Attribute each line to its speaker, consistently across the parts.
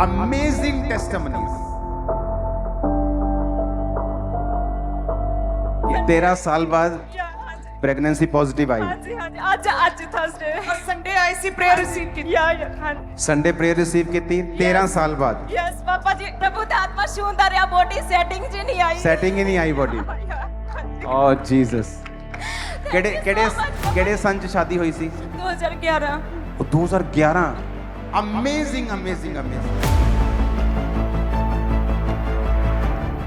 Speaker 1: Amazing testimonies. 13 साल बाद pregnancy positive आई।
Speaker 2: आज Thursday Sunday I see prayer receive की।
Speaker 1: संडे प्रेयर रिसीव की थी 13 साल बाद।
Speaker 2: यस पापा जी, प्रभु दा आत्मा छूंदा रहा, बॉडी सेटिंग जी नहीं आई।
Speaker 1: सेटिंग ही नहीं आई बॉडी। ओह जीसस। केड़े सन च शादी हुई सी?
Speaker 2: 2011।
Speaker 1: 2011। Amazing amazing amazing.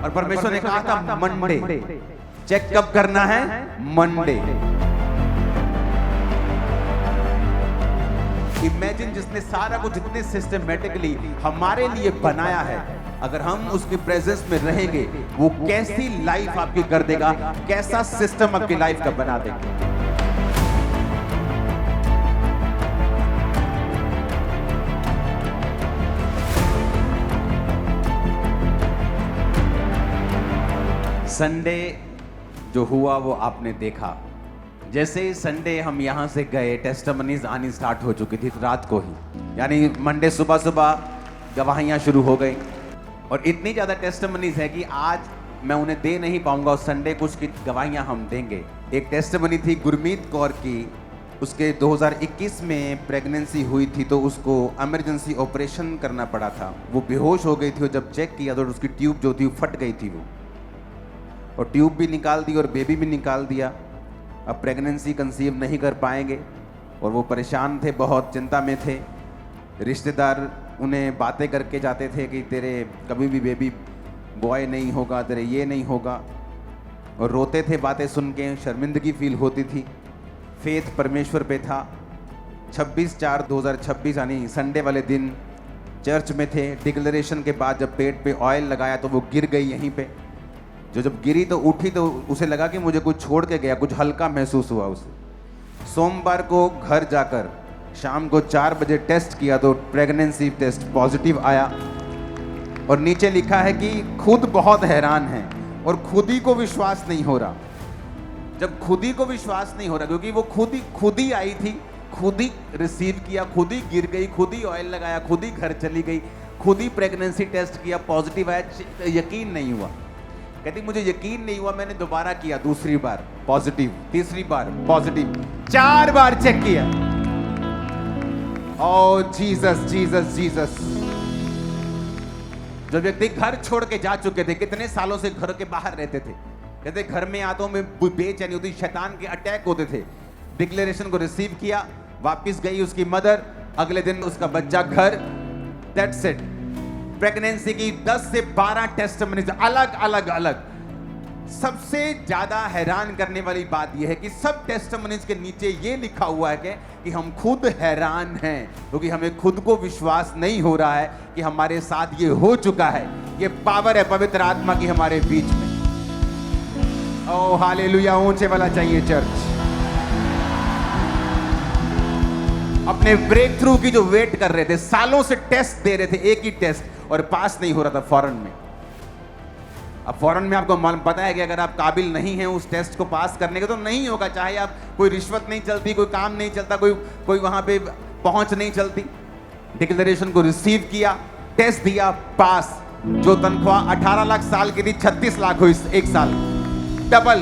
Speaker 1: और परमेश्वर ने कहा था मंडे चेक कब करना है? मंडे। इमेजिन, जिसने सारा कुछ इतने सिस्टमेटिकली हमारे लिए बनाया है, अगर हम उसकी प्रेजेंस में रहेंगे, वो कैसी लाइफ आपकी कर देगा, कैसा सिस्टम आपकी लाइफ का बना देगा। संडे जो हुआ वो आपने देखा। जैसे ही संडे हम यहां से गए, टेस्टिमनीज आनी स्टार्ट हो चुकी थी रात को ही, यानी मंडे सुबह सुबह गवाहियां शुरू हो गई। और इतनी ज़्यादा टेस्टिमनीज है कि आज मैं उन्हें दे नहीं पाऊंगा, और संडे कुछ की गवाहियां हम देंगे। एक टेस्टिमनी थी गुरमीत कौर की, उसके 2021 में प्रेगनेंसी हुई थी, तो उसको इमरजेंसी ऑपरेशन करना पड़ा था। वो बेहोश हो गई थी, और जब चेक किया तो उसकी ट्यूब जो थी वो फट गई थी वो, और ट्यूब भी निकाल दी और बेबी भी निकाल दिया। अब प्रेगनेंसी कंसीव नहीं कर पाएंगे, और वो परेशान थे, बहुत चिंता में थे। रिश्तेदार उन्हें बातें करके जाते थे कि तेरे कभी भी बेबी बॉय नहीं होगा, तेरे ये नहीं होगा, और रोते थे बातें सुन के, शर्मिंदगी फील होती थी। फेथ परमेश्वर पे था। 26/4/2026 यानी संडे वाले दिन चर्च में थे। डिक्लेरेशन के बाद जब पेट पे ऑयल लगाया तो वो गिर गई यहीं पे। जब गिरी तो उठी तो उसे लगा कि मुझे कुछ छोड़ के गया, कुछ हल्का महसूस हुआ उसे। सोमवार को घर जाकर शाम को 4 बजे टेस्ट किया तो प्रेगनेंसी टेस्ट पॉजिटिव आया, और नीचे लिखा है कि खुद बहुत हैरान है और खुद ही को विश्वास नहीं हो रहा। जब खुद ही को विश्वास नहीं हो रहा, क्योंकि वो खुद ही आई थी, खुद ही रिसीव किया, खुद ही गिर गई, खुद ही ऑयल लगाया, खुद ही घर चली गई, खुद ही प्रेगनेंसी टेस्ट किया, पॉजिटिव आया, यकीन नहीं हुआ। कहती मुझे यकीन नहीं हुआ, मैंने दोबारा किया, दूसरी बार पॉजिटिव, तीसरी बार पॉजिटिव, 4 बार चेक किया। ओह जीसस जीसस जीसस। जब व्यक्ति घर छोड़ के जा चुके थे, कितने सालों से घर के बाहर रहते थे, कहते घर में आतों में बेचैनी होती, शैतान के अटैक होते थे। डिक्लेरेशन को रिसीव किया, वापस गई उसकी मदर, अगले दिन उसका बच्चा घर। That's it. प्रेगनेंसी की 10 से 12 टेस्टिमनीज अलग अलग अलग। सबसे ज्यादा हैरान करने वाली बात यह है कि सब टेस्टिमनीज के नीचे यह लिखा हुआ है कि हम खुद हैरान हैं, क्योंकि हमें खुद को विश्वास नहीं हो रहा है कि हमारे साथ ये हो चुका है। ये पावर है पवित्र आत्मा की हमारे बीच में। Oh hallelujah. ऊंचे वाला चाहिए चर्च। अपने ब्रेक थ्रू की जो वेट कर रहे थे, सालों से टेस्ट दे रहे थे, एक ही टेस्ट, और पास नहीं हो रहा था फॉरेन में। अब फॉरेन में आपको मालूम पता है कि अगर आप काबिल नहीं हैं उस टेस्ट को पास करने के तो नहीं होगा, चाहे आप कोई रिश्वत नहीं चलती, कोई काम नहीं चलता, कोई वहां पे पहुंच नहीं चलती। डिक्लेरेशन को रिसीव किया, टेस्ट दिया, पास। जो तनख्वाह 18 लाख साल की थी 36 लाख हुई एक साल, डबल।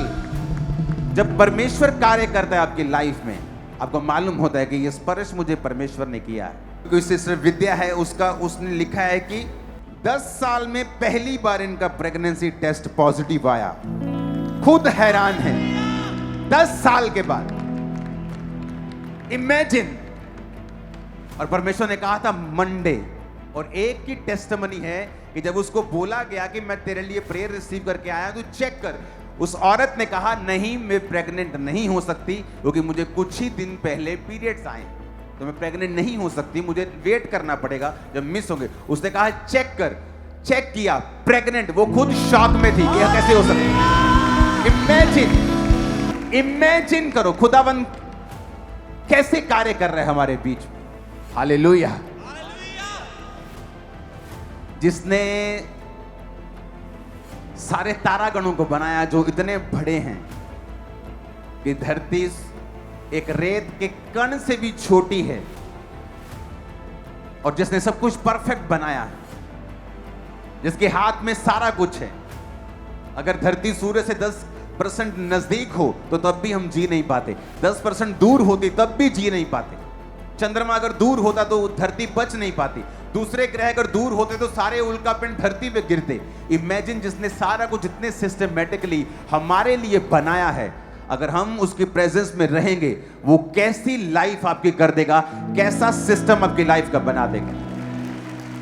Speaker 1: जब परमेश्वर कार्य करता है आपकी लाइफ में, आपको मालूम होता है कि ये स्पर्श मुझे परमेश्वर ने किया है। कोई सिस्टर विद्या है, उसने लिखा है कि 10 साल में पहली बार इनका प्रेगनेंसी टेस्ट पॉजिटिव आया। खुद हैरान है 10 साल के बाद। इमेजिन। और परमेश्वर ने कहा था मंडे, और एक की टेस्टिमनी है कि जब उसको बोला गया कि मैं तेरे लिए प्रेयर रिसीव करके आया, तू चेक कर। उस औरत ने कहा नहीं, मैं प्रेग्नेंट नहीं हो सकती, क्योंकि मुझे कुछ ही दिन पहले पीरियड्स आए, तो मैं प्रेग्नेंट नहीं हो सकती, मुझे वेट करना पड़ेगा, जब मिस होंगे। उसने कहा चेक कर। चेक किया, प्रेग्नेंट। वो खुद शॉक में थी कि यह कैसे हो सकता। इमेजिन करो खुदावन कैसे कार्य कर रहे हैं हमारे बीच में। हालेलुया। जिसने सारे तारागणों को बनाया जो इतने बड़े हैं कि धरती एक रेत के कण से भी छोटी है, और जिसने सब कुछ परफेक्ट बनाया है, जिसके हाथ में सारा कुछ है। अगर धरती सूर्य से 10% नजदीक हो तो तब भी हम जी नहीं पाते, 10% दूर होती तब भी जी नहीं पाते। चंद्रमा अगर दूर होता तो धरती बच नहीं पाती, दूसरे ग्रह अगर दूर होते तो सारे उल्कापिंड धरती पे गिरते। इमेजिन जिसने सारा कुछ इतने सिस्टमेटिकली हमारे लिए बनाया है, अगर हम उसकी प्रेजेंस में रहेंगे वो कैसी लाइफ आपकी कर देगा, कैसा सिस्टम आपकी लाइफ का बना देगा।